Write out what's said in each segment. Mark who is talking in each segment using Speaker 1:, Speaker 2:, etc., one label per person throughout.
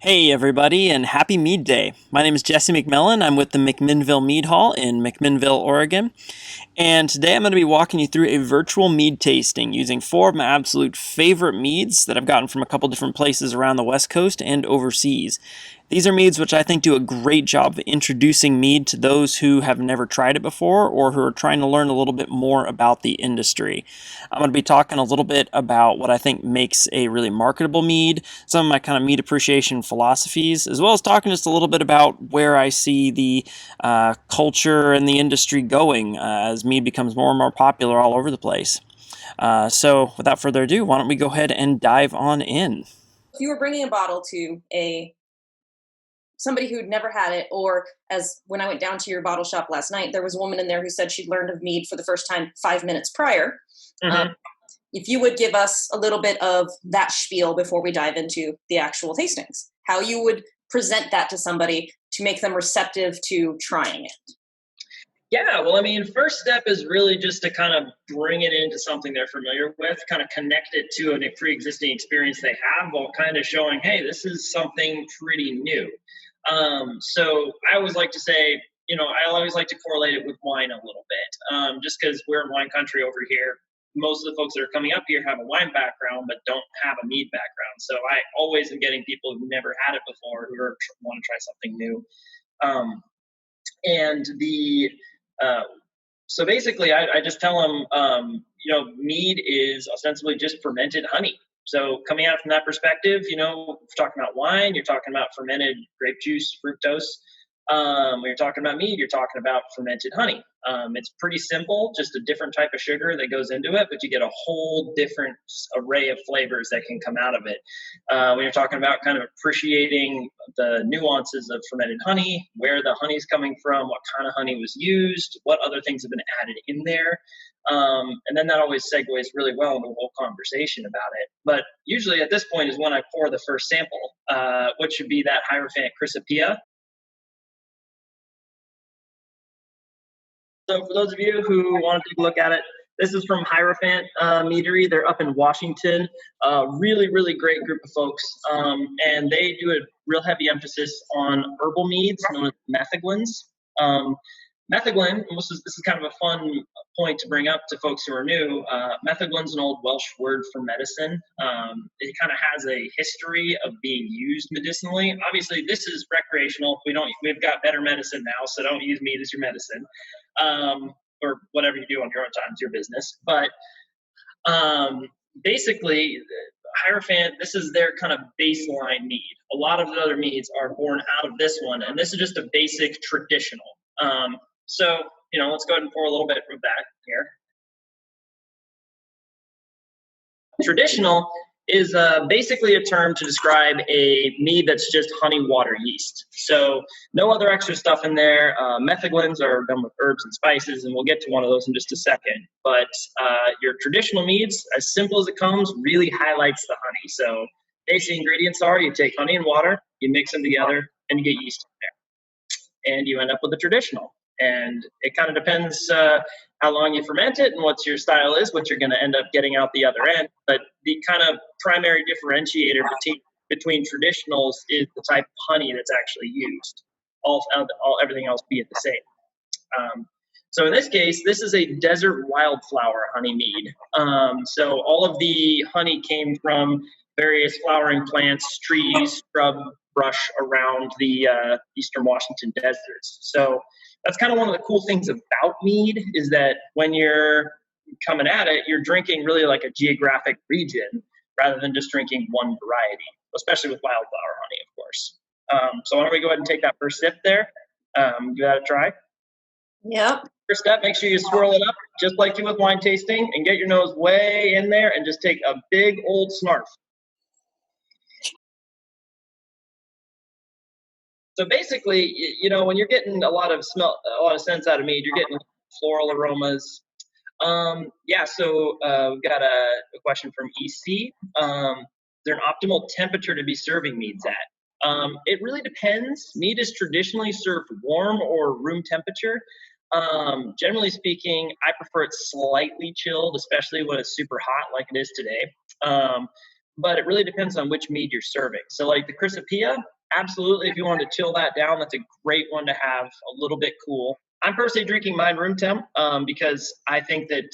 Speaker 1: Hey everybody, and happy Mead Day. My name is Jesse McMillan. I'm with the McMinnville Mead Hall in McMinnville, Oregon. And today I'm going to be walking you through a virtual mead tasting using four of my absolute favorite meads that I've gotten from a couple different places around the West Coast and overseas. These are meads which I think do a great job of introducing mead to those who have never tried it before or who are trying to learn a little bit more about the industry. I'm going to be talking a little bit about what I think makes a really marketable mead, some of my kind of mead appreciation philosophies, as well as talking just a little bit about where I see the culture and the industry going as mead becomes more and more popular all over the place. So, without further ado, why don't we go ahead and dive on in?
Speaker 2: If you were bringing a bottle to a somebody who'd never had it, or as when I went down to your bottle shop last night, there was a woman in there who said she'd learned of mead for the first time 5 minutes prior. Um,
Speaker 1: Mm-hmm.
Speaker 2: if you would give us a little bit of that spiel before we dive into the actual tastings, how you would present that to somebody to make them receptive to trying it.
Speaker 3: Yeah, well, I mean, first step is really just to kind of bring it into something they're familiar with, kind of connect it to a pre-existing experience they have while kind of showing, hey, this is something pretty new. So I always like to say, I always like to correlate it with wine a little bit, just because we're in wine country over here. Most of the folks that are coming up here have a wine background, but don't have a mead background. So I always am getting people who've never had it before who want to try something new. Um, and the uh, so basically, I just tell them, mead is ostensibly just fermented honey. So coming at it from that perspective, if you're talking about wine, you're talking about fermented grape juice, fructose. When you're talking about mead, you're talking about fermented honey. It's pretty simple, just a different type of sugar that goes into it, but you get a whole different array of flavors that can come out of it. When you're talking about kind of appreciating the nuances of fermented honey, where the honey's coming from, what kind of honey was used, what other things have been added in there. And then that always segues really well into a whole conversation about it. But usually at this point is when I pour the first sample, which should be that Hierophant Chrysopia. So for those of you who want to take a look at it, this is from Hierophant Meadery. They're up in Washington. Really, really great group of folks. And they do a real heavy emphasis on herbal meads known as metheglins. Um, Metheglin, this is kind of a fun point to bring up to folks who are new. Metheglin's an old Welsh word for medicine. It kind of has a history of being used medicinally. Obviously, this is recreational. We've got better medicine now, so don't use mead as your medicine, or whatever you do on your own time is your business. But basically, Hierophant, this is their kind of baseline mead. A lot of the other meads are born out of this one, and this is just a basic traditional. So, let's go ahead and pour a little bit of that here. Traditional is basically a term to describe a mead that's just honey, water, yeast. So no other extra stuff in there. Metheglins are done with herbs and spices, and we'll get to one of those in just a second. But your traditional meads, as simple as it comes, really highlights the honey. So basic ingredients are you take honey and water, you mix them together, and you get yeast in there. And you end up with a traditional. And it kind of depends how long you ferment it and what your style is, what you're going to end up getting out the other end. But the kind of primary differentiator between traditionals is the type of honey that's actually used. Everything else being the same. So in this case, this is a desert wildflower honey mead. So all of the honey came from various flowering plants, trees, shrub, brush around the eastern Washington deserts. So that's kind of one of the cool things about mead is that when you're coming at it, you're drinking really like a geographic region rather than just drinking one variety, especially with wildflower honey, of course. So why don't we go ahead and take that first sip there? Give that a try.
Speaker 2: Yep.
Speaker 3: First step, make sure you swirl it up just like you with wine tasting and get your nose way in there and just take a big old snarf. So basically, when you're getting a lot of scents out of mead, you're getting floral aromas. So we've got a question from EC. Is there an optimal temperature to be serving meads at? It really depends. Mead is traditionally served warm or room temperature. Generally speaking, I prefer it slightly chilled, especially when it's super hot like it is today. but it really depends on which mead you're serving. So like the Chrysopia, absolutely, if you want to chill that down, that's a great one to have a little bit cool. I'm personally drinking mine room temp because I think that,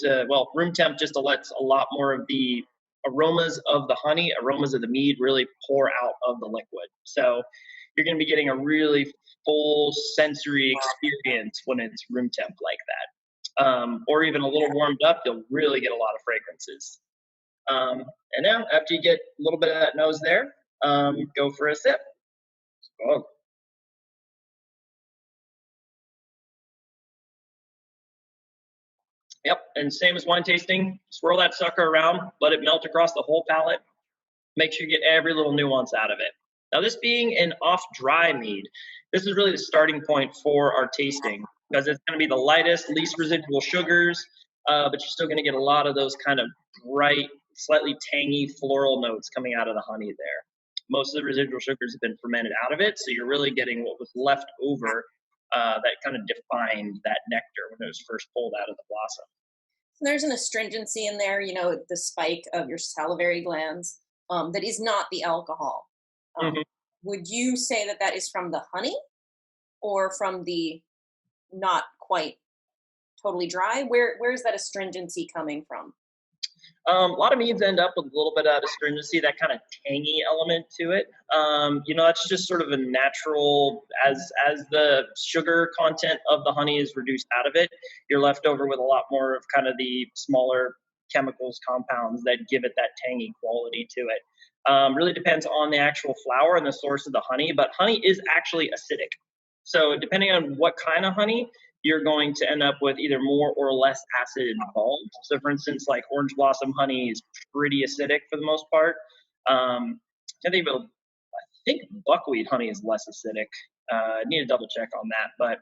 Speaker 3: room temp just lets a lot more of the aromas of the honey, aromas of the mead really pour out of the liquid. So you're going to be getting a really full sensory experience when it's room temp like that. Or even a little warmed up, you'll really get a lot of fragrances. And now, after you get a little bit of that nose there, go for a sip. Oh. Yep, and same as wine tasting, swirl that sucker around, let it melt across the whole palate. Make sure you get every little nuance out of it. Now, this being an off-dry mead, this is really the starting point for our tasting because it's going to be the lightest, least residual sugars, but you're still going to get a lot of those kind of bright, slightly tangy floral notes coming out of the honey there. Most of the residual sugars have been fermented out of it, so you're really getting what was left over that kind of defined that nectar when it was first pulled out of the blossom.
Speaker 2: There's an astringency in there, the spike of your salivary glands, that is not the alcohol.
Speaker 3: Mm-hmm.
Speaker 2: Would you say that that is from the honey or from the not quite totally dry? Where is that astringency coming from?
Speaker 3: A lot of meads end up with a little bit of astringency, that kind of tangy element to it. That's just sort of a natural, as the sugar content of the honey is reduced out of it, you're left over with a lot more of kind of the smaller chemicals, compounds that give it that tangy quality to it. Really depends on the actual flower and the source of the honey, but honey is actually acidic. So depending on what kind of honey, you're going to end up with either more or less acid involved. So, for instance, like orange blossom honey is pretty acidic for the most part. I think buckwheat honey is less acidic. I need to double check on that, but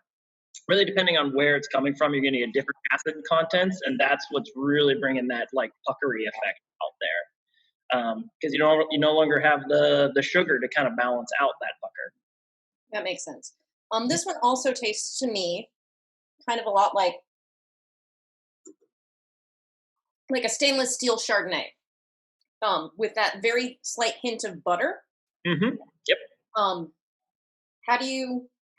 Speaker 3: really depending on where it's coming from, you're going to get different acid contents, and that's what's really bringing that like puckery effect out there. Because you no longer have the sugar to kind of balance out that pucker.
Speaker 2: That makes sense. This one also tastes to me kind of a lot like a stainless steel Chardonnay, with that very slight hint of butter.
Speaker 3: Mm-hmm. Yep.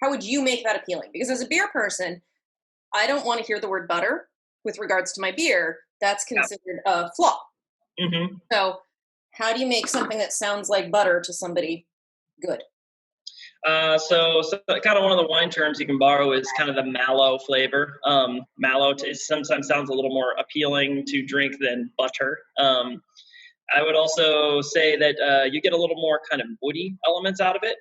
Speaker 2: How would you make that appealing? Because as a beer person, I don't want to hear the word butter with regards to my beer. That's considered a flaw.
Speaker 3: Mm-hmm.
Speaker 2: So how do you make something that sounds like butter to somebody good?
Speaker 3: So kind of one of the wine terms you can borrow is kind of the mallow flavor. Mallow sometimes sounds a little more appealing to drink than butter. I would also say that you get a little more kind of woody elements out of it.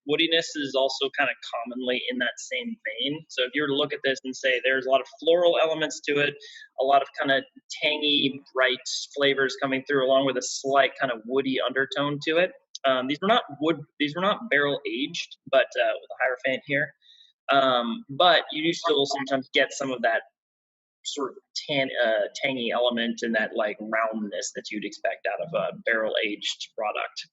Speaker 3: Woodiness is also kind of commonly in that same vein. So if you were to look at this and say there's a lot of floral elements to it, a lot of kind of tangy, bright flavors coming through, along with a slight kind of woody undertone to it. These were not barrel aged, but with a hierophant here. But you do still sometimes get some of that sort of tangy element and that like roundness that you'd expect out of a barrel aged product.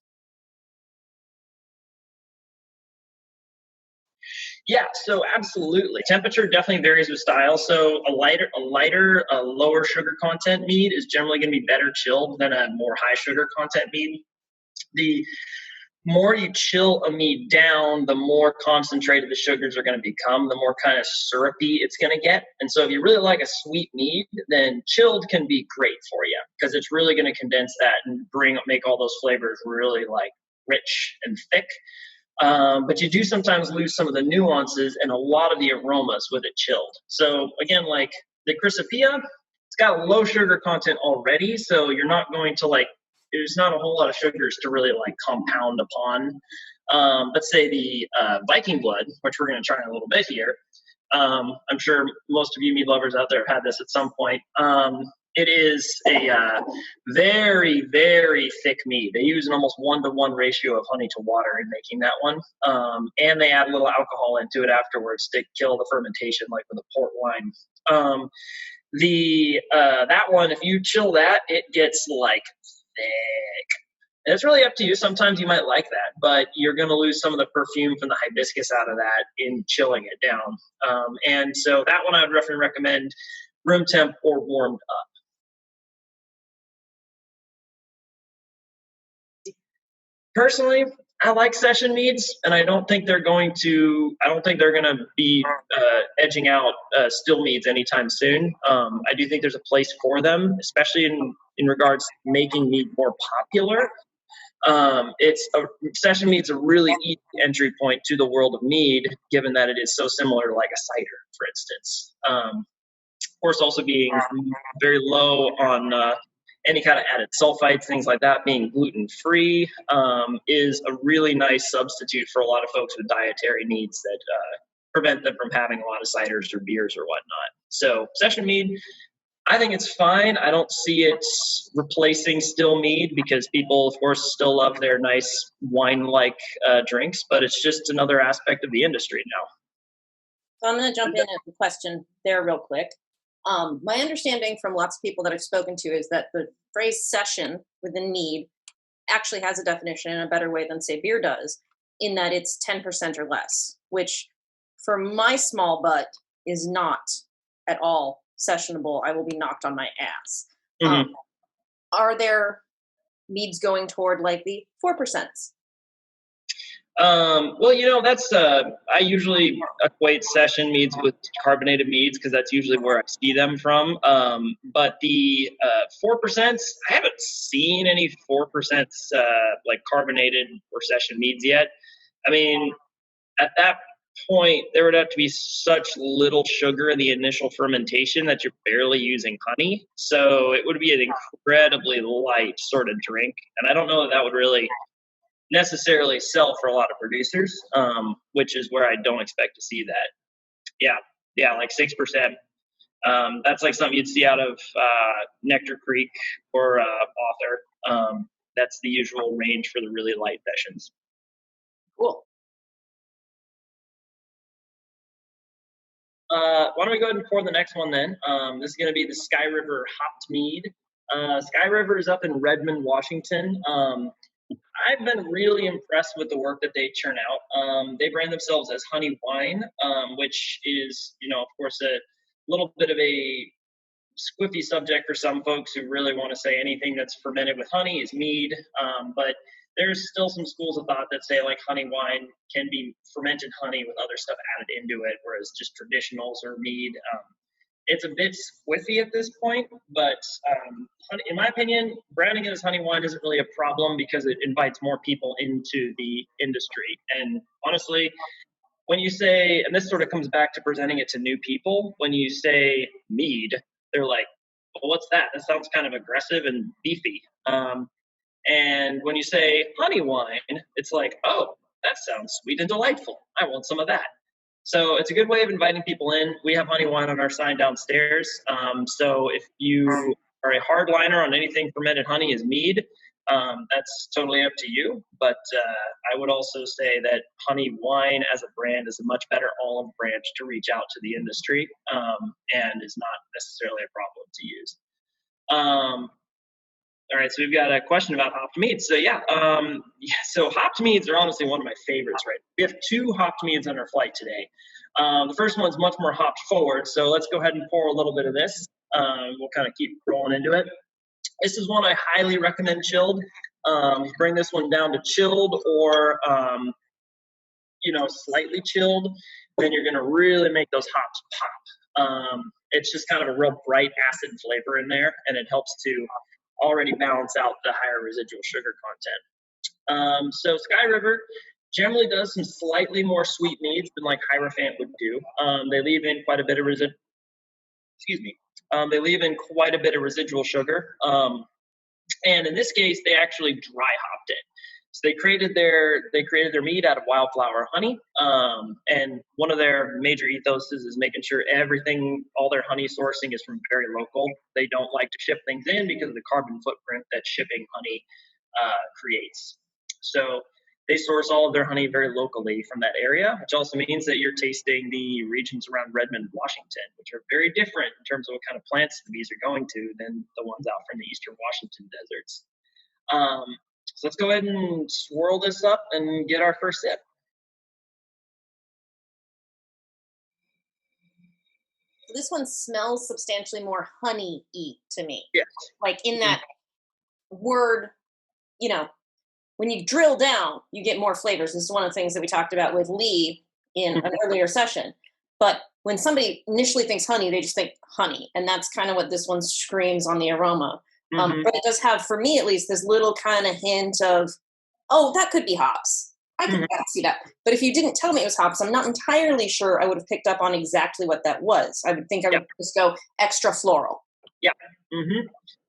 Speaker 3: Yeah, so absolutely. Temperature definitely varies with style. So a lighter, lower sugar content mead is generally going to be better chilled than a more high sugar content mead. The more you chill a mead down, the more concentrated the sugars are going to become, the more kind of syrupy it's going to get. And so if you really like a sweet mead, then chilled can be great for you because it's really going to condense that and make all those flavors really like rich and thick. But you do sometimes lose some of the nuances and a lot of the aromas with it chilled. So again, like the Chrysopia, it's got low sugar content already, so you're not going to there's not a whole lot of sugars to really like compound upon. Let's say the Viking blood, which we're going to try in a little bit here. I'm sure most of you mead lovers out there have had this at some point. It is a very, very thick mead. They use an almost 1-to-1 ratio of honey to water in making that one. And they add a little alcohol into it afterwards to kill the fermentation, like with a port wine. That one, if you chill that, it gets like thick. And it's really up to you. Sometimes you might like that, but you're going to lose some of the perfume from the hibiscus out of that in chilling it down. And so that one I would definitely recommend room temp or warmed up. Personally, I like session meads, and I don't think they're going to. I don't think they're going to be edging out still meads anytime soon. I do think there's a place for them, especially in regards to making mead more popular. Session mead's a really easy entry point to the world of mead, given that it is so similar to like a cider, for instance. Of course, also being very low on any kind of added sulfites, things like that, being gluten free is a really nice substitute for a lot of folks with dietary needs that prevent them from having a lot of ciders or beers or whatnot. So, session mead, I think it's fine. I don't see it replacing still mead because people, of course, still love their nice wine-like drinks, but it's just another aspect of the industry now.
Speaker 2: So I'm going to jump in at the question there real quick. My understanding from lots of people that I've spoken to is that the phrase session within mead actually has a definition in a better way than, say, beer does, in that it's 10% or less, which for my small butt is not at all sessionable. I will be knocked on my ass.
Speaker 3: Mm-hmm.
Speaker 2: Are there meads going toward like the 4%?
Speaker 3: Well, that's I usually equate session meads with carbonated meads because that's usually where I see them from. But the 4%, I haven't seen any 4% like carbonated or session meads yet. I mean, at that point, there would have to be such little sugar in the initial fermentation that you're barely using honey. So it would be an incredibly light sort of drink, and I don't know that would really necessarily sell for a lot of producers, which is where I don't expect to see that. Yeah, like 6%. That's like something you'd see out of Nectar Creek or Author. That's the usual range for the really light sessions.
Speaker 2: Cool.
Speaker 3: Why don't we go ahead and pour the next one then? This is going to be the Sky River Hopped Mead. Sky River is up in Redmond, Washington. I've been really impressed with the work that they churn out. They brand themselves as honey wine, which is, of course, a little bit of a squiffy subject for some folks who really want to say anything that's fermented with honey is mead. But there's still some schools of thought that say like honey wine can be fermented honey with other stuff added into it, whereas just traditionals or mead. It's a bit squiffy at this point, but in my opinion, branding it as honey wine isn't really a problem because it invites more people into the industry. And honestly, when you say, and this sort of comes back to presenting it to new people, when you say mead, they're like, well, what's that? That sounds kind of aggressive and beefy. And when you say honey wine, it's like, oh, that sounds sweet and delightful. I want some of that. So it's a good way of inviting people in. We have honey wine on our sign downstairs. So if you are a hardliner on anything fermented honey is mead, that's totally up to you. But I would also say that honey wine as a brand is a much better olive branch to reach out to the industry and is not necessarily a problem to use. All right, so we've got a question about hopped meads. So so hopped meads are honestly one of my favorites, right? We have 2 hopped meads on our flight today. The first one's much more hopped forward, so let's go ahead and pour a little bit of this. We'll kind of keep rolling into it. This is one I highly recommend chilled. Bring this one down to chilled or, slightly chilled, then you're gonna really make those hops pop. It's just kind of a real bright acid flavor in there, and it helps to already balance out the higher residual sugar content. So Sky River generally does some slightly more sweet meads than like Hierophant would do. They leave in quite a bit of they leave in quite a bit of residual sugar. And in this case, they actually dry hopped it. So they created their mead out of wildflower honey, and one of their major ethoses is making sure all their honey sourcing is from very local. They don't like to ship things in because of the carbon footprint that shipping honey creates. So they source all of their honey very locally from that area, which also means that you're tasting the regions around Redmond, Washington, which are very different in terms of what kind of plants the bees are going to than the ones out from the eastern Washington deserts. So let's go ahead and swirl this up and get our first sip.
Speaker 2: This one smells substantially more honey-y to me.
Speaker 3: Yes.
Speaker 2: Like in that word, when you drill down, you get more flavors. This is one of the things that we talked about with Lee in an earlier session. But when somebody initially thinks honey, they just think honey. And that's kind of what this one screams on the aroma. But it does have, for me at least, this little kind of hint of, oh, that could be hops. I could see that. But if you didn't tell me it was hops, I'm not entirely sure I would have picked up on exactly what that was. I would think I would just go extra floral.
Speaker 3: Yeah.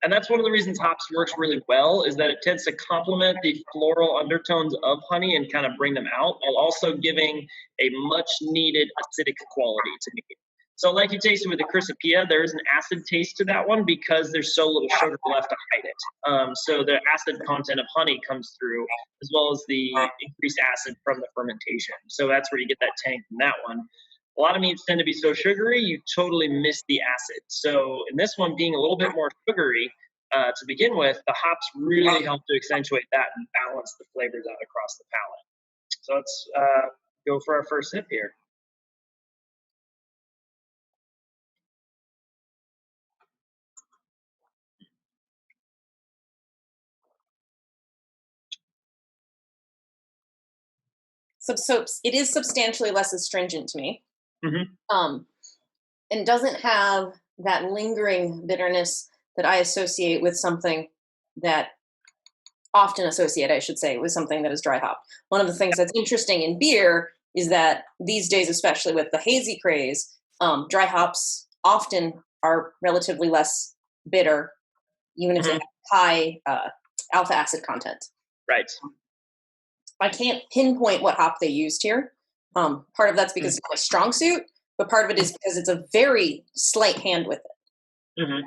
Speaker 3: And that's one of the reasons hops works really well, is that it tends to complement the floral undertones of honey and kind of bring them out, while also giving a much needed acidic quality to mead. So like you tasted with the Chrysopia, there is an acid taste to that one because there's so little sugar left to hide it. So the acid content of honey comes through, as well as the increased acid from the fermentation. So that's where you get that tang from that one. A lot of meads tend to be so sugary, you totally miss the acid. So in this one being a little bit more sugary to begin with, the hops really help to accentuate that and balance the flavors out across the palate. So let's go for our first sip here.
Speaker 2: So it is substantially less astringent to me. And doesn't have that lingering bitterness that I associate with something that often associate, I should say, with something that is dry hopped. One of the things that's interesting in beer is that these days, especially with the hazy craze, dry hops often are relatively less bitter, even if they have high alpha acid content.
Speaker 3: Right.
Speaker 2: I can't pinpoint what hop they used here. Part of that's because it's not a strong suit, but part of it is because it's a very slight hand with it.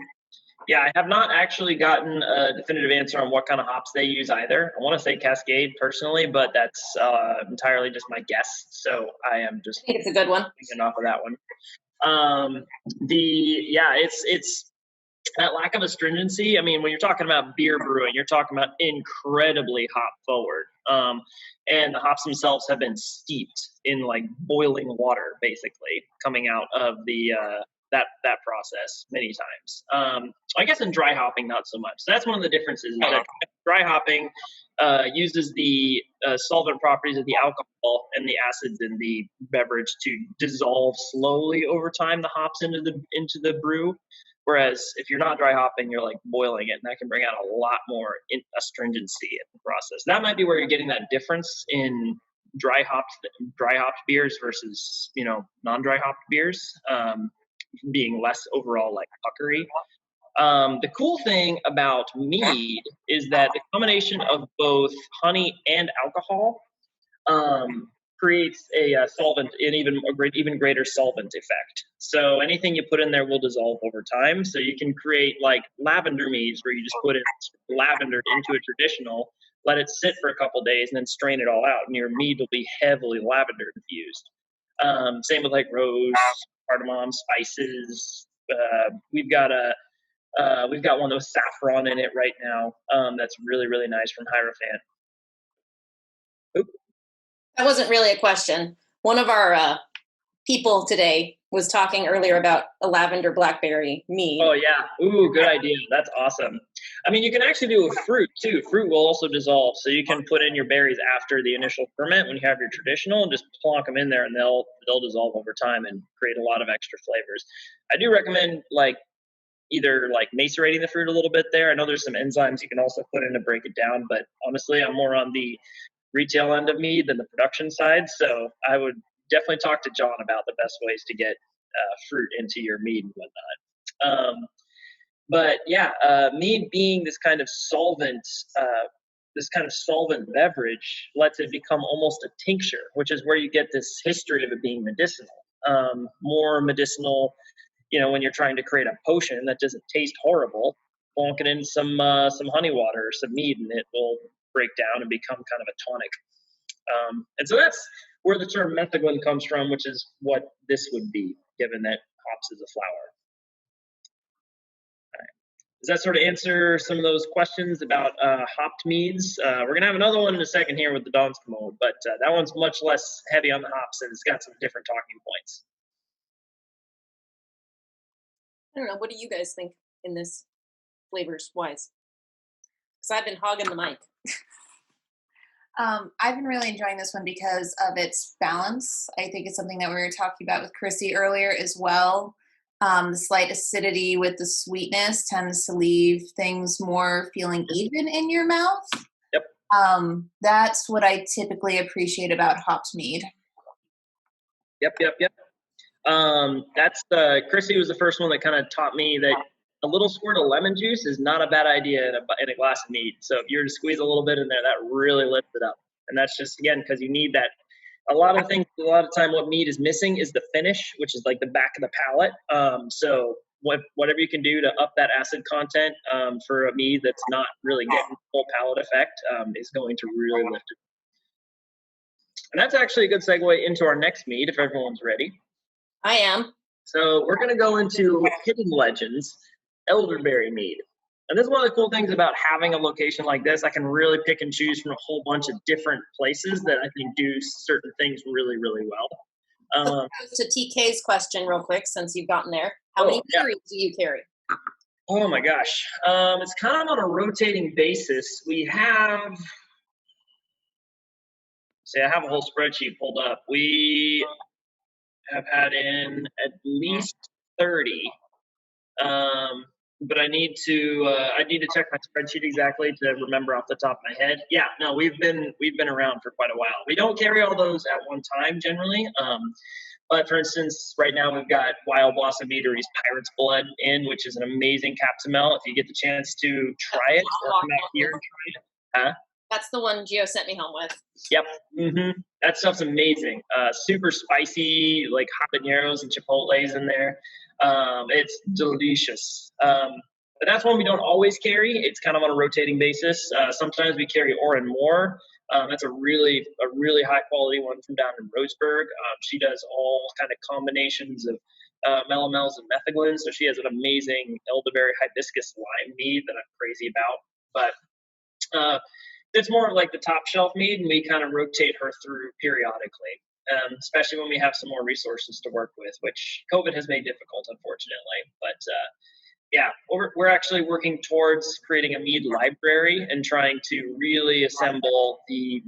Speaker 3: Yeah, I have not actually gotten a definitive answer on what kind of hops they use either. I want to say Cascade personally, but that's entirely just my guess. So I am just
Speaker 2: I think it's a good one.
Speaker 3: thinking off of that one. It's that lack of astringency. I mean, when you're talking about beer brewing, you're talking about incredibly hop forward. And the hops themselves have been steeped in like boiling water, basically, coming out of the that process many times. I guess in dry hopping, not so much. So that's one of the differences. Is that dry hopping uses the solvent properties of the alcohol and the acids in the beverage to dissolve slowly over time the hops into the brew. Whereas if you're not dry hopping, you're like boiling it, and that can bring out a lot more astringency in the process. That might be where you're getting that difference in dry hopped beers versus non-dry hopped beers, being less overall like puckery. The cool thing about mead is that the combination of both honey and alcohol creates a solvent, an even greater solvent effect. So anything you put in there will dissolve over time. So you can create like lavender meads where you just put in lavender into a traditional, let it sit for a couple days, and then strain it all out, and your mead will be heavily lavender infused. Same with like rose, cardamom, spices. We've got one with saffron in it right now. That's really, really nice from Hierophant. Oop.
Speaker 2: That wasn't really a question. One of our people today was talking earlier about a lavender blackberry mead.
Speaker 3: Oh yeah, ooh, good idea. That's awesome. I mean, you can actually do with fruit too. Fruit will also dissolve, so you can put in your berries after the initial ferment when you have your traditional, and just plonk them in there, and they'll dissolve over time and create a lot of extra flavors. I do recommend either macerating the fruit a little bit there. I know there's some enzymes you can also put in to break it down, but honestly, I'm more on the retail end of mead than the production side, so I would definitely talk to John about the best ways to get fruit into your mead and whatnot. But yeah, mead being this kind of solvent beverage lets it become almost a tincture, which is where you get this history of it being medicinal. More medicinal, when you're trying to create a potion that doesn't taste horrible, plonk it in some honey water or some mead, and it will break down and become kind of a tonic. And so that's where the term metheglin comes from, which is what this would be, given that hops is a flower. All right. Does that sort of answer some of those questions about hopped meads? We're going to have another one in a second here with the Donska mode, but that one's much less heavy on the hops, and it's got some different talking points.
Speaker 2: I don't know. What do you guys think in this flavors wise? Because I've been hogging the mic.
Speaker 4: I've been really enjoying this one because of its balance. I think it's something that we were talking about with Chrissy earlier as well. The slight acidity with the sweetness tends to leave things more feeling even in your mouth.
Speaker 3: Yep.
Speaker 4: That's what I typically appreciate about hopped mead.
Speaker 3: Yep. That's Chrissy was the first one that kind of taught me that a little squirt of lemon juice is not a bad idea in a glass of mead. So if you were to squeeze a little bit in there, that really lifts it up. And that's just, again, because you need that. A lot of time what mead is missing is the finish, which is like the back of the palate. So whatever you can do to up that acid content for a mead that's not really getting full palate effect is going to really lift it. And that's actually a good segue into our next mead, if everyone's ready.
Speaker 2: I am.
Speaker 3: So we're going to go into Hidden Legends, elderberry mead. And this is one of the cool things about having a location like this. I can really pick and choose from a whole bunch of different places that I think do certain things really, really well.
Speaker 2: To TK's question real quick, since you've gotten there. How many meaderies do you carry?
Speaker 3: Oh my gosh. It's kind of on a rotating basis. We have, I have a whole spreadsheet pulled up. We have had in at least 30. But I need to check my spreadsheet exactly to remember off the top of my head. Yeah, no, we've been around for quite a while. We don't carry all those at one time generally. But for instance, right now we've got Wild Blossom Meadery's Pirate's Blood in, which is an amazing capsamel. If you get the chance to try it or come out here and try it. Huh?
Speaker 2: That's the one Gio sent me home with.
Speaker 3: Yep. That stuff's amazing. Super spicy, like habaneros and chipotles in there. It's delicious. But that's one we don't always carry. It's kind of on a rotating basis. Sometimes we carry Orin Moore. That's a really high quality one from down in Roseburg. She does all kind of combinations of melomels and metheglins. So she has an amazing elderberry hibiscus lime mead that I'm crazy about. But it's more of like the top shelf mead, and we kind of rotate her through periodically, especially when we have some more resources to work with, which COVID has made difficult, unfortunately. But yeah, we're actually working towards creating a mead library and trying to really assemble the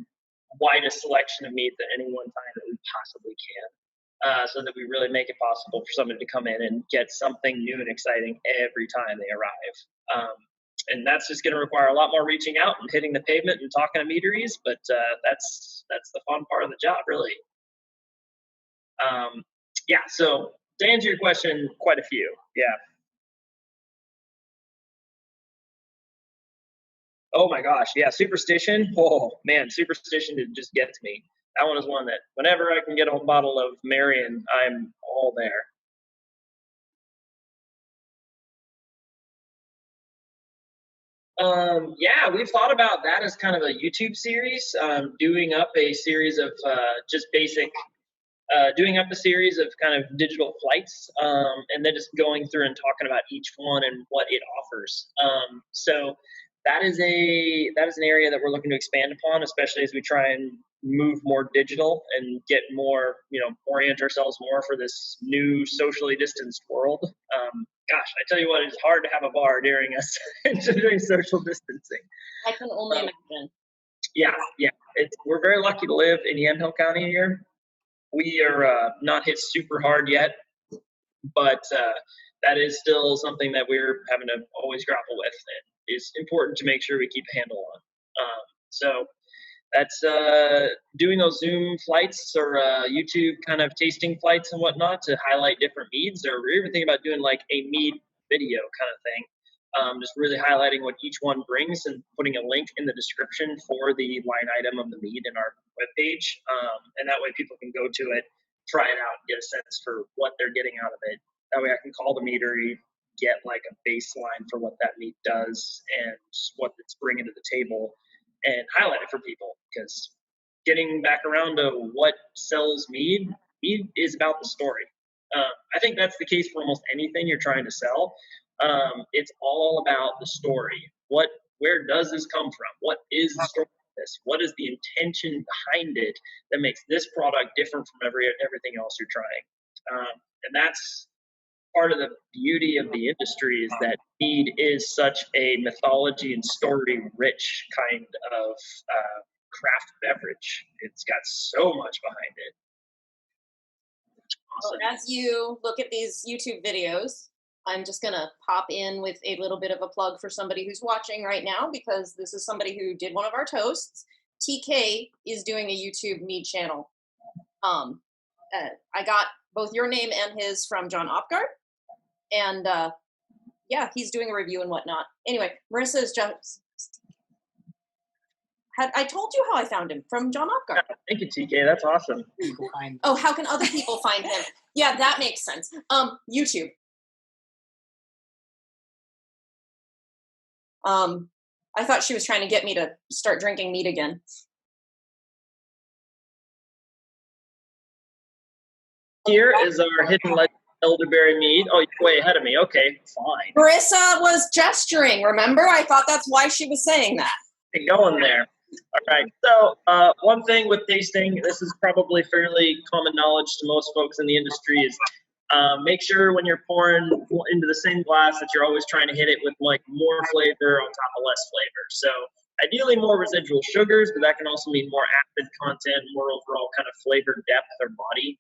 Speaker 3: widest selection of mead at any one time that we possibly can, so that we really make it possible for somebody to come in and get something new and exciting every time they arrive. And that's just going to require a lot more reaching out and hitting the pavement and talking to meaderies, but that's the fun part of the job, really. Yeah, so to answer your question, quite a few, yeah. Oh my gosh, yeah, Superstition. Oh man, Superstition, it just gets me. That one is one that whenever I can get a bottle of Marion, I'm all there. Yeah, we've thought about that as kind of a YouTube series, doing up a series of just basic, doing up a series of kind of digital flights, and then just going through and talking about each one and what it offers. So that is an area that we're looking to expand upon, especially as we try and move more digital and get more, orient ourselves more for this new socially distanced world. Gosh, I tell you what, it's hard to have a bar during during social distancing.
Speaker 2: I can only imagine.
Speaker 3: Yeah. We're very lucky to live in Yamhill County here. We are not hit super hard yet, but that is still something that we're having to always grapple with. And it's important to make sure we keep a handle on. So that's doing those Zoom flights or YouTube kind of tasting flights and whatnot to highlight different meads, or we're even thinking about doing like a mead video kind of thing. Just really highlighting what each one brings and putting a link in the description for the line item of the mead in our webpage. And that way people can go to it, try it out, and get a sense for what they're getting out of it. That way I can call the meadery, get like a baseline for what that mead does and what it's bringing to the table, and highlight it for people. Because getting back around to what sells mead is about the story. I think that's the case for almost anything you're trying to sell. It's all about the story. Where does this come from? What is the story of this? What is the intention behind it that makes this product different from everything else you're trying? And that's part of the beauty of the industry, is that mead is such a mythology and story rich kind of craft beverage. It's got so much behind it. Awesome.
Speaker 2: Well, as you look at these YouTube videos, I'm just going to pop in with a little bit of a plug for somebody who's watching right now, because this is somebody who did one of our toasts. TK is doing a YouTube mead channel. I got both your name and his from John Opgard. And yeah, he's doing a review and whatnot. Anyway, Marissa is just... I told you how I found him, from John Opgard.
Speaker 3: Thank you, TK. That's awesome.
Speaker 2: Oh, how can other people find him? Yeah, that makes sense. YouTube. I thought she was trying to get me to start drinking mead again.
Speaker 3: Here is our hidden legend elderberry mead. Oh, you're way ahead of me. Okay, fine.
Speaker 2: Marissa was gesturing, remember? I thought that's why she was saying that.
Speaker 3: Get going there. All right, so one thing with tasting, this is probably fairly common knowledge to most folks in the industry, is make sure when you're pouring into the same glass that you're always trying to hit it with like more flavor on top of less flavor. So ideally more residual sugars, but that can also mean more acid content, more overall kind of flavor depth or body.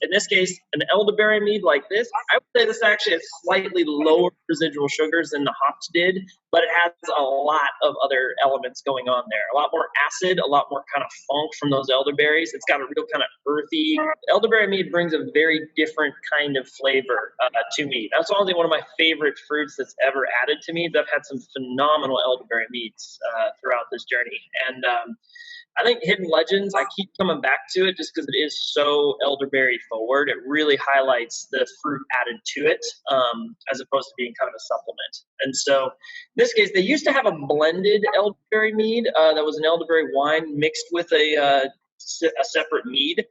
Speaker 3: In this case, an elderberry mead like this, I would say this actually has slightly lower residual sugars than the hops did, but it has a lot of other elements going on there. A lot more acid, a lot more kind of funk from those elderberries. It's got a real kind of earthy. Elderberry mead brings a very different kind of flavor to mead. That's honestly one of my favorite fruits that's ever added to mead. I've had some phenomenal elderberry meads throughout this journey. And I think Hidden Legends, I keep coming back to it just because it is so elderberry forward. It really highlights the fruit added to it as opposed to being kind of a supplement. And so in this case, they used to have a blended elderberry mead that was an elderberry wine mixed with a separate mead.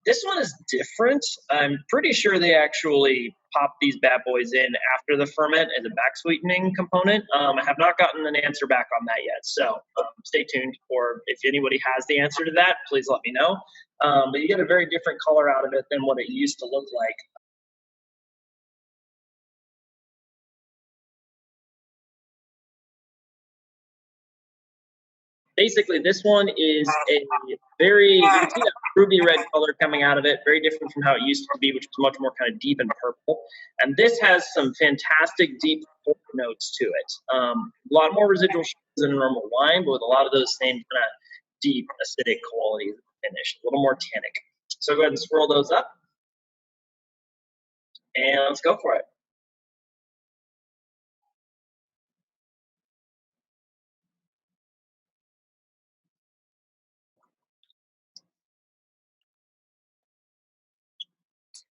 Speaker 3: This one is different. I'm pretty sure they actually pop these bad boys in after the ferment as a back sweetening component. I have not gotten an answer back on that yet, so stay tuned. Or if anybody has the answer to that, please let me know. But you get a very different color out of it than what it used to look like. Basically, this one is a very, you can see that ruby red color coming out of it, very different from how it used to be, which was much more kind of deep and purple. And this has some fantastic deep notes to it. A lot more residual sugars than a normal wine, but with a lot of those same kind of deep acidic qualities of the finish, a little more tannic. So go ahead and swirl those up, and let's go for it.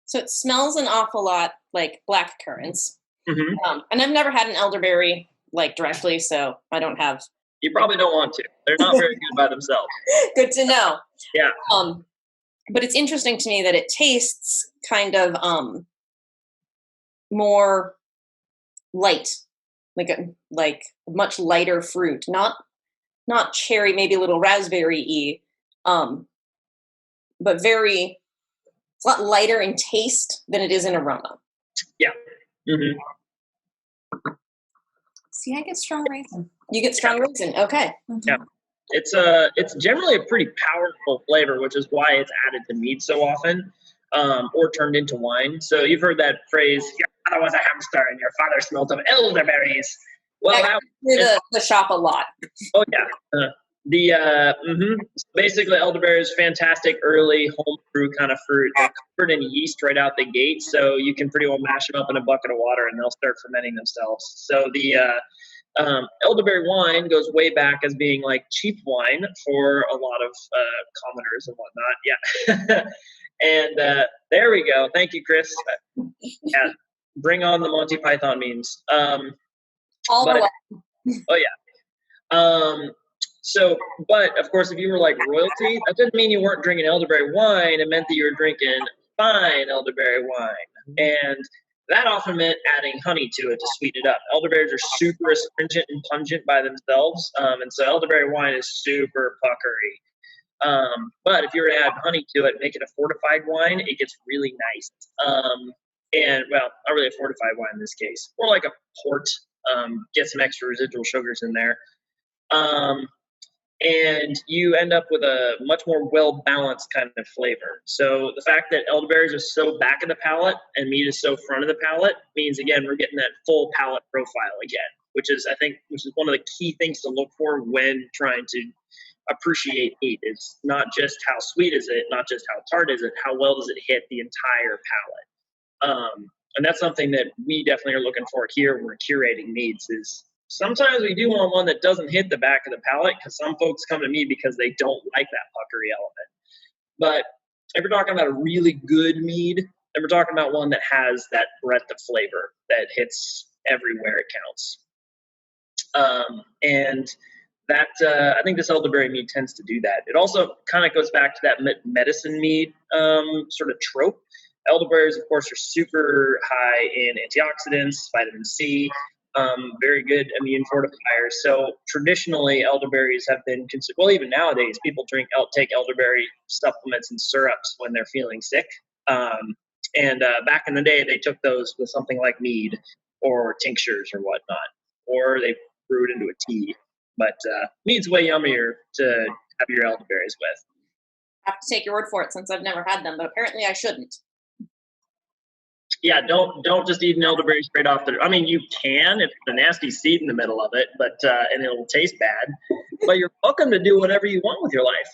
Speaker 2: So it smells an awful lot like black currants.
Speaker 3: Mm-hmm.
Speaker 2: And I've never had an elderberry like directly, so I don't have.
Speaker 3: You probably don't want to. They're not very good by themselves.
Speaker 2: Good to know.
Speaker 3: Yeah.
Speaker 2: But it's interesting to me that it tastes kind of more light, like a much lighter fruit, not cherry, maybe a little raspberry-y, but very. It's a lot lighter in taste than it is in aroma.
Speaker 3: Yeah. Mm-hmm.
Speaker 4: See, I get strong raisin.
Speaker 2: You get strong raisin. Okay.
Speaker 4: Mm-hmm.
Speaker 3: Yeah. It's generally a pretty powerful flavor, which is why it's added to mead so often, or turned into wine. So you've heard that phrase, "Your father was a hamster and your father smelt of elderberries." Well,
Speaker 2: I go the shop a lot.
Speaker 3: Oh yeah. Basically, elderberry is fantastic early homebrew kind of fruit. They're covered in yeast right out the gate, so you can pretty well mash them up in a bucket of water and they'll start fermenting themselves. So the elderberry wine goes way back as being like cheap wine for a lot of commoners and whatnot. Yeah. And there we go. Thank you, Chris. Yeah, bring on the Monty Python memes.
Speaker 2: All the way.
Speaker 3: Oh yeah. But of course, if you were like royalty, that didn't mean you weren't drinking elderberry wine. It meant that you were drinking fine elderberry wine. And that often meant adding honey to it to sweeten it up. Elderberries are super astringent and pungent by themselves. And so elderberry wine is super puckery. But if you were to add honey to it, make it a fortified wine, it gets really nice. And well, not really a fortified wine in this case, more like a port. Get some extra residual sugars in there. and you end up with a much more well-balanced kind of flavor. So the fact that elderberries are so back of the palate and mead is so front of the palate means, again, we're getting that full palate profile again, which is one of the key things to look for when trying to appreciate mead. It's not just how sweet is it, not just how tart is it, how well does it hit the entire palate. And that's something that we definitely are looking for here when we're curating meads. Is sometimes we do want one that doesn't hit the back of the palate, because some folks come to me because they don't like that puckery element. But if we're talking about a really good mead, then we're talking about one that has that breadth of flavor that hits everywhere it counts. And that I think this elderberry mead tends to do that. It also kind of goes back to that medicine mead sort of trope. Elderberries, of course, are super high in antioxidants, vitamin C, very good immune fortifiers. So traditionally, elderberries have been considered, well, even nowadays, people take elderberry supplements and syrups when they're feeling sick. And back in the day, they took those with something like mead or tinctures or whatnot, or they brewed into a tea. But mead's way yummier to have your elderberries with.
Speaker 2: I have to take your word for it, since I've never had them, but apparently I shouldn't.
Speaker 3: Yeah, don't just eat an elderberry straight off the. I mean, you can if there's a nasty seed in the middle of it, but and it'll taste bad. But you're welcome to do whatever you want with your life.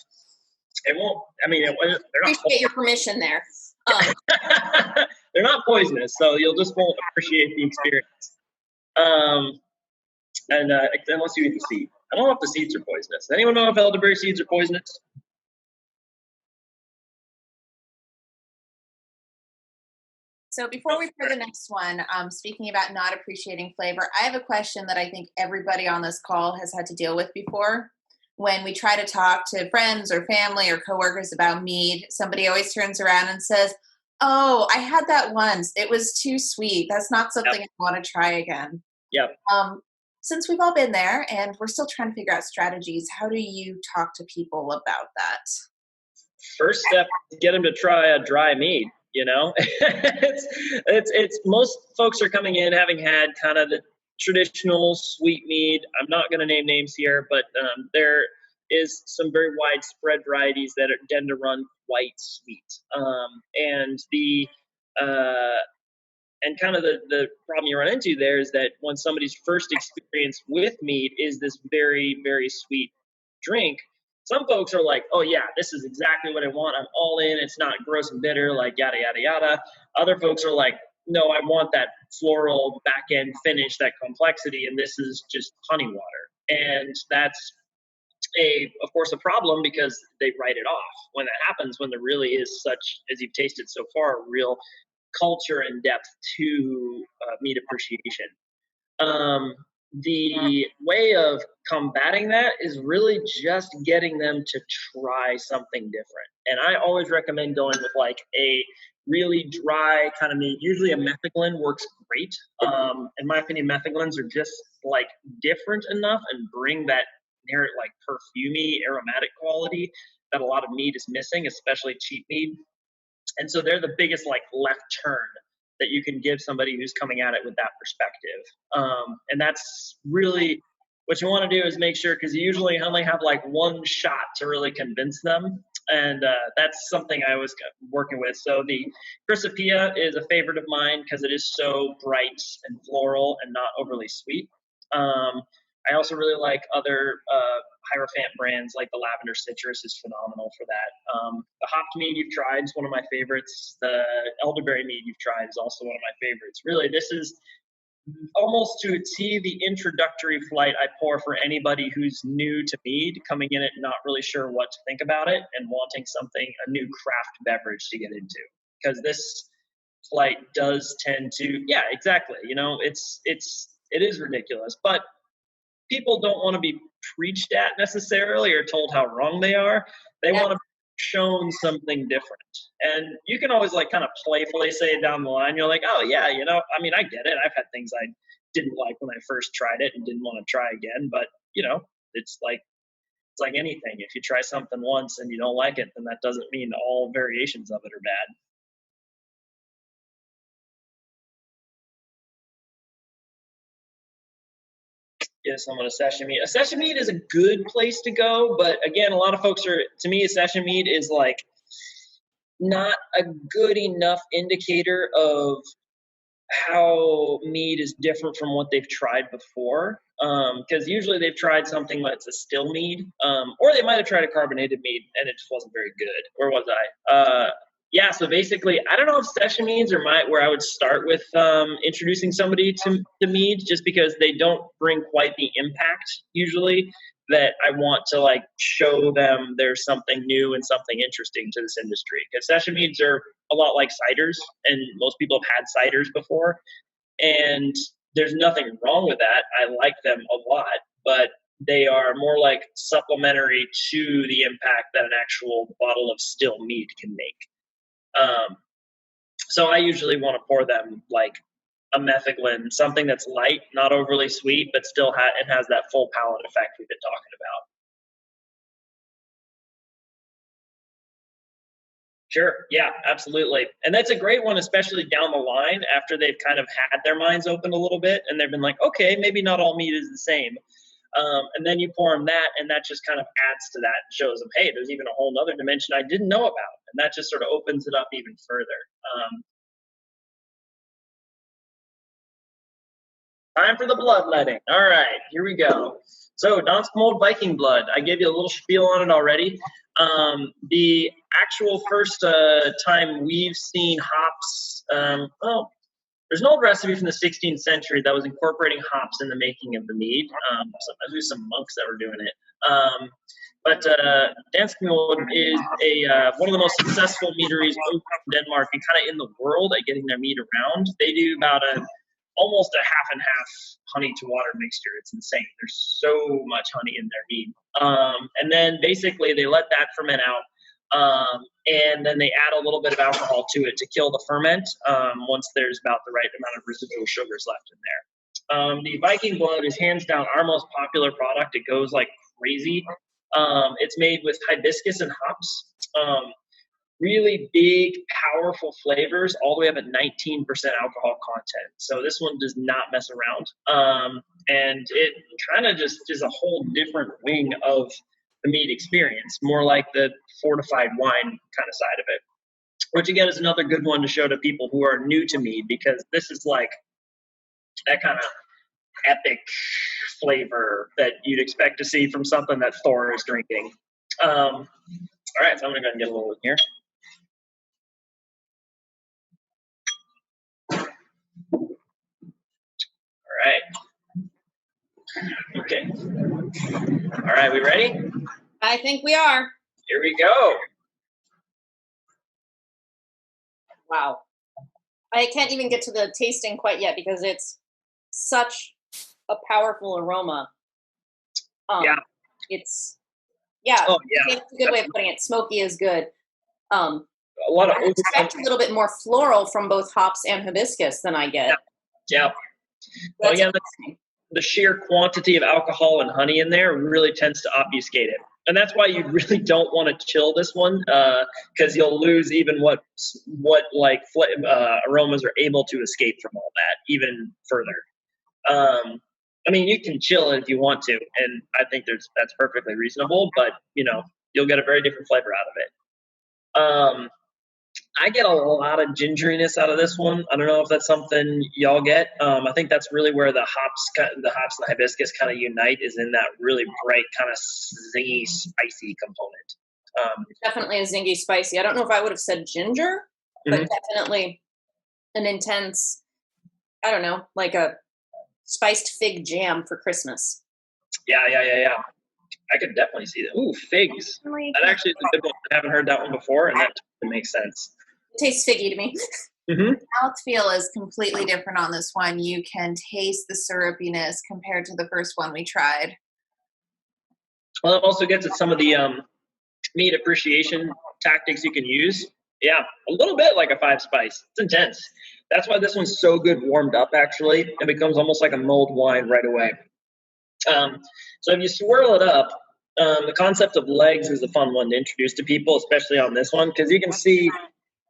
Speaker 3: It won't. I mean, they're not.
Speaker 2: Appreciate your permission there.
Speaker 3: They're not poisonous, so you'll just won't appreciate the experience. And unless you eat the seed, I don't know if the seeds are poisonous. Does anyone know if elderberry seeds are poisonous?
Speaker 4: So before we try the next one, speaking about not appreciating flavor, I have a question that I think everybody on this call has had to deal with before. When we try to talk to friends or family or coworkers about mead, somebody always turns around and says, "Oh, I had that once. It was too sweet. That's not something I want to try again."
Speaker 3: Yep.
Speaker 4: Since we've all been there and we're still trying to figure out strategies, how do you talk to people about that?
Speaker 3: First step is get them to try a dry mead. You know, it's most folks are coming in having had kind of the traditional sweet mead. I'm not going to name names here, but there is some very widespread varieties that tend to run quite sweet. And kind of the problem you run into there is that when somebody's first experience with mead is this very, very sweet drink, some folks are like, "Oh yeah, this is exactly what I want. I'm all in. It's not gross and bitter, like yada, yada, yada." Other folks are like, "No, I want that floral back end finish, that complexity, and this is just honey water." And that's of course, a problem, because they write it off when that happens, when there really is such, as you've tasted so far, real culture and depth to mead appreciation. The way of combating that is really just getting them to try something different. And I always recommend going with like a really dry kind of mead. Usually a metheglin works great. In my opinion, metheglins are just like different enough and bring that inherent like perfumey aromatic quality that a lot of mead is missing, especially cheap mead. And so they're the biggest like left turn that you can give somebody who's coming at it with that perspective. And that's really what you want to do, is make sure, because you usually only have like one shot to really convince them. And that's something I was working with. So the Chrysopia is a favorite of mine because it is so bright and floral and not overly sweet. I also really like other Hierophant brands, like the Lavender Citrus is phenomenal for that. The hopped mead you've tried is one of my favorites. The elderberry mead you've tried is also one of my favorites. Really, this is almost to a T the introductory flight I pour for anybody who's new to mead, coming in it not really sure what to think about it and wanting something, a new craft beverage to get into. Because this flight does tend to, yeah, exactly. You know, it is ridiculous, but people don't want to be preached at necessarily or told how wrong they are. They want to be shown something different. And you can always like kind of playfully say it down the line. You're like, "Oh yeah, you know, I mean, I get it. I've had things I didn't like when I first tried it and didn't want to try again. But you know, it's like anything. If you try something once and you don't like it, then that doesn't mean all variations of it are bad." get someone a session mead. A session mead is a good place to go, but again, a lot of folks to me, a session mead is like not a good enough indicator of how mead is different from what they've tried before. Because usually they've tried something that's a still mead, or they might have tried a carbonated mead and it just wasn't very good. Where was I? Yeah, so basically, I don't know if session meads are where I would start with introducing somebody to mead, just because they don't bring quite the impact usually that I want to like show them there's something new and something interesting to this industry. Because session meads are a lot like ciders, and most people have had ciders before, and there's nothing wrong with that. I like them a lot, but they are more like supplementary to the impact that an actual bottle of still mead can make. So I usually want to pour them like a metheglin, something that's light, not overly sweet, but still it has that full palate effect we've been talking about. Sure. Yeah, absolutely. And that's a great one, especially down the line after they've kind of had their minds open a little bit and they've been like, okay, maybe not all meat is the same. And then you pour them that, and that just kind of adds to that and shows them, hey, there's even a whole other dimension I didn't know about. And that just sort of opens it up even further. Time for the bloodletting. All right, here we go. So Dansk Mold Viking Blood. I gave you a little spiel on it already. The actual first time we've seen hops, well, there's an old recipe from the 16th century that was incorporating hops in the making of the mead. Sometimes there's some monks that were doing it. But Dansk Mold is one of the most successful meaderies in Denmark and kind of in the world at getting their mead around. They do about almost a half and half honey to water mixture. It's insane. There's so much honey in their mead. And then basically they let that ferment out. And then they add a little bit of alcohol to it to kill the ferment once there's about the right amount of residual sugars left in there. The Viking Blood is hands down our most popular product. It goes like crazy. It's made with hibiscus and hops. Really big, powerful flavors, all the way up at 19% alcohol content. So this one does not mess around. And it kind of just is a whole different wing of the mead experience, more like the fortified wine kind of side of it, which again is another good one to show to people who are new to mead, because this is like that kind of epic flavor that you'd expect to see from something that Thor is drinking. All right, so I'm gonna go and get a little in here. All right. Okay. All right, we ready?
Speaker 2: I think we are.
Speaker 3: Here we go.
Speaker 2: Wow. I can't even get to the tasting quite yet because it's such a powerful aroma.
Speaker 3: Yeah.
Speaker 2: It's, yeah.
Speaker 3: Oh, yeah.
Speaker 2: It's a good way of putting it. Smoky is good.
Speaker 3: A lot of
Speaker 2: I expect a little bit more floral from both hops and hibiscus than I get.
Speaker 3: Yeah. Well, again, the sheer quantity of alcohol and honey in there really tends to obfuscate it. And that's why you really don't want to chill this one, because you'll lose even what aromas are able to escape from all that even further. I mean, you can chill it if you want to, and I think that's perfectly reasonable. But you'll get a very different flavor out of it. I get a lot of gingeriness out of this one. I don't know if that's something y'all get. I think that's really where the hops and the hibiscus kind of unite, is in that really bright kind of zingy, spicy component.
Speaker 2: Definitely a zingy, spicy. I don't know if I would have said ginger, but definitely an intense, I don't know, like a spiced fig jam for Christmas.
Speaker 3: Yeah. I could definitely see that. Ooh, figs. That actually is a good one. I haven't heard that one before, and that makes sense.
Speaker 2: It tastes figgy to me.
Speaker 4: Mouthfeel is completely different on this one. You can taste the syrupiness compared to the first one we tried.
Speaker 3: Well, it also gets at some of the meat appreciation tactics you can use. Yeah, a little bit like a 5-spice. It's intense. That's why this one's so good warmed up, actually. It becomes almost like a mulled wine right away. So if you swirl it up, the concept of legs is a fun one to introduce to people, especially on this one, because you can see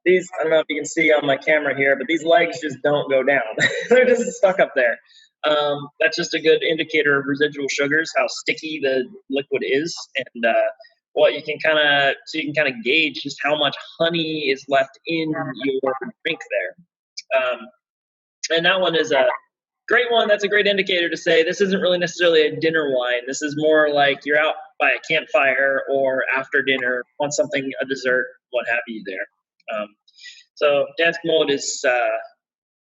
Speaker 3: these, I don't know if you can see on my camera here, but these legs just don't go down. They're just stuck up there. That's just a good indicator of residual sugars, how sticky the liquid is, and what you can kind of gauge just how much honey is left in your drink there. And that one is a great one. That's a great indicator to say this isn't really necessarily a dinner wine. This is more like you're out by a campfire or after dinner on something, a dessert, what have you there. So Dansk Mode is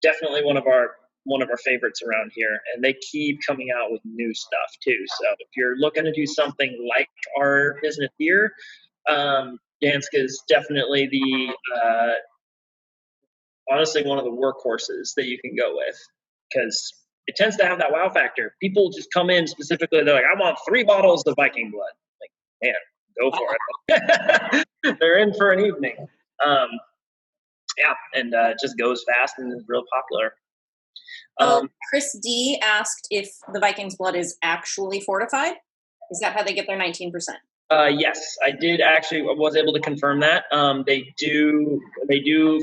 Speaker 3: definitely one of our favorites around here, and they keep coming out with new stuff too. So if you're looking to do something like our business here, Dansk is definitely the honestly one of the workhorses that you can go with, because it tends to have that wow factor. People just come in specifically, they're like, I want 3 bottles of Viking blood. Like, man, go for it. They're in for an evening. Yeah, and it just goes fast and is real popular.
Speaker 2: Chris D asked if the Viking's blood is actually fortified. Is that how they get their 19%?
Speaker 3: Yes, I did actually was able to confirm that. They do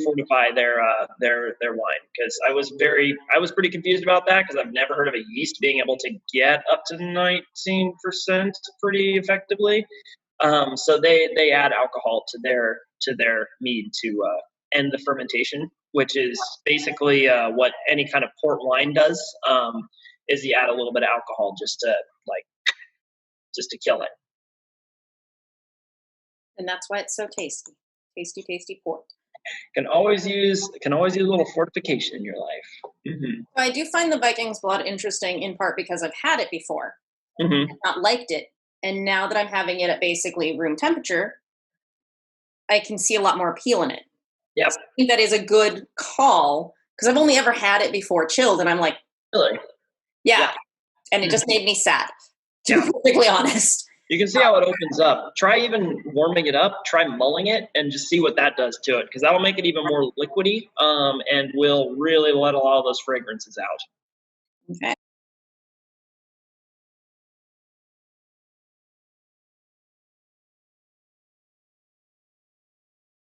Speaker 3: fortify their wine, because I was pretty confused about that, because I've never heard of a yeast being able to get up to 19% pretty effectively. So they add alcohol to their mead to end the fermentation, which is basically what any kind of port wine does. Is you add a little bit of alcohol just to kill it.
Speaker 2: And that's why it's so tasty. Tasty port.
Speaker 3: Can always use a little fortification in your life. Mm-hmm.
Speaker 2: I do find the Viking's blood interesting in part because I've had it before,
Speaker 3: mm-hmm.
Speaker 2: and not liked it, and now that I'm having it at basically room temperature, I can see a lot more appeal in it.
Speaker 3: Yep.
Speaker 2: So I think that is a good call, because I've only ever had it before chilled, and I'm like,
Speaker 3: really?
Speaker 2: Yeah. And it just made me sad, to be perfectly honest.
Speaker 3: You can see how it opens up. Try even warming it up. Try mulling it and just see what that does to it, because that'll make it even more liquidy, and will really let a lot of those fragrances out.
Speaker 2: Okay.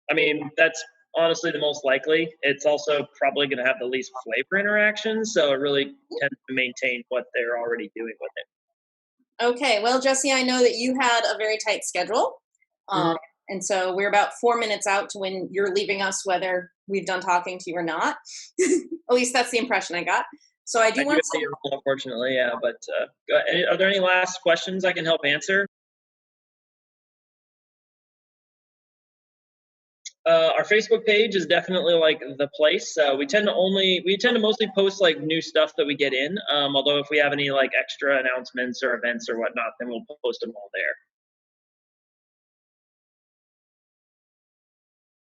Speaker 3: I mean, that's honestly the most likely. It's also probably going to have the least flavor interactions, so it really tends to maintain what they're already doing with it.
Speaker 2: Okay, well, Jesse, I know that you had a very tight schedule, and so we're about 4 minutes out to when you're leaving us, whether we've done talking to you or not. At least that's the impression I got. So I do want to.
Speaker 3: Unfortunately, yeah. But are there any last questions I can help answer? Our Facebook page is definitely like the place. We tend to mostly post like new stuff that we get in. Although if we have any like extra announcements or events or whatnot, then we'll post them all there.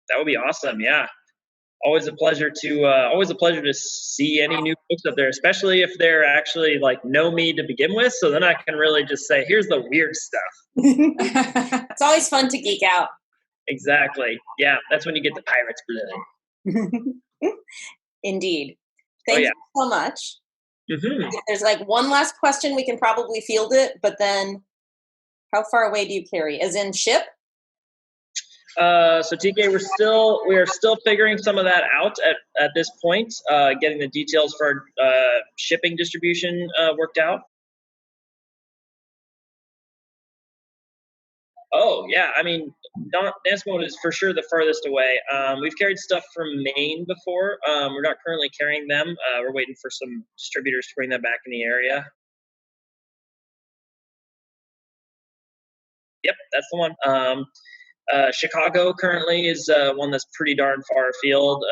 Speaker 3: That would be awesome. Yeah, always a pleasure to see any new folks up there, especially if they're actually like know me to begin with. So then I can really just say, here's the weird stuff.
Speaker 2: It's always fun to geek out.
Speaker 3: Exactly. Yeah, that's when you get the pirate's blood.
Speaker 2: Indeed. Thank you so much.
Speaker 3: Mm-hmm.
Speaker 2: If there's like one last question, we can probably field it, but then how far away do you carry? As in ship?
Speaker 3: So TK, we are still figuring some of that out at this point, getting the details for shipping distribution worked out. Oh yeah, I mean, Dansk Mode is for sure the furthest away. We've carried stuff from Maine before. We're not currently carrying them. We're waiting for some distributors to bring them back in the area. Yep, that's the one. Chicago currently is one that's pretty darn far afield.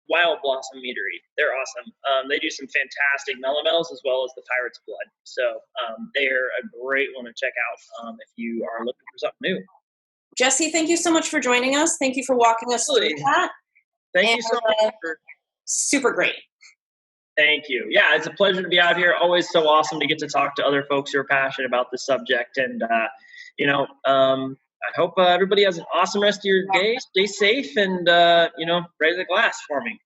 Speaker 3: Wild Blossom Meadery. They're awesome. They do some fantastic melomels as well as the Pirate's Blood. So they're a great one to check out if you are looking for something new.
Speaker 2: Jesse, thank you so much for joining us. Thank you for walking us through that.
Speaker 3: Thank you so much.
Speaker 2: Super great.
Speaker 3: Thank you. Yeah, it's a pleasure to be out here. Always so awesome to get to talk to other folks who are passionate about this subject. And, I hope everybody has an awesome rest of your day. Stay safe and, raise a glass for me.